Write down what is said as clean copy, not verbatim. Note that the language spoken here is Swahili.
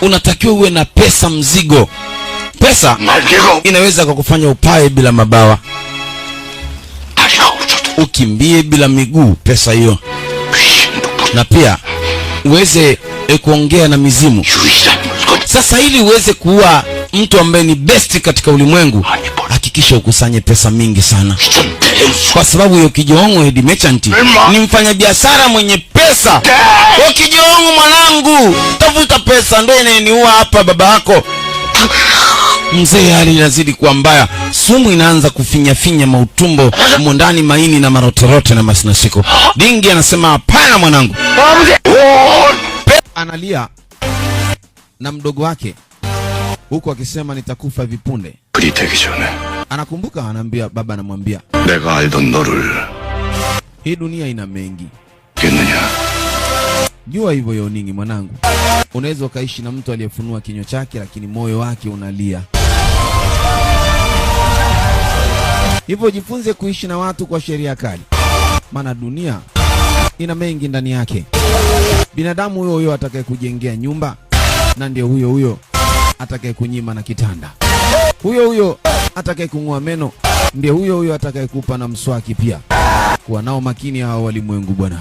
Unatakiwa uwe na pesa mzigo. Pesa inaweza kukufanya upae bila mabawa, ukimbie bila miguu, pesa hiyo. Na pia uweze kuongea na mizimu. Sasa ili uweze kuwa mtu ambaye ni best katika ulimwengu, hakikisha ukusanye pesa mingi sana, kwa sababu hiyo Kijongo Head Merchant ni mfanyabiashara mwenye pesa. Kwa Kijongo mwanangu, tafuta pesa, ndio inaniua hapa baba yako. Mzee hali inazidi kuwa mbaya, sumu inaanza kufinya mautumbo mondani, maini na marotorote na masinasiko. Dingi anasema hapana mwanangu. Analia na mdogo wake huko akisema nitakufa vipunde. Anakumbuka, anaambia baba, anamwambia hii dunia ina mengi. Jua hivyo Yoningi mwanangu, unaweza ukaishi na mtu aliyefunua kinywa chake lakini moyo wake unalia. Hivyo jifunze kuishi na watu kwa sheria kali, maana dunia ina mengi ndani yake. Binadamu huyo atakaye kujengea nyumba, na ndio huyo atakaye kunyima na kitanda. Huyo atakaye kung'oa meno, ndio huyo atakaye kupa na mswaki pia. Kuwa nao makini hao walimwengu bwana.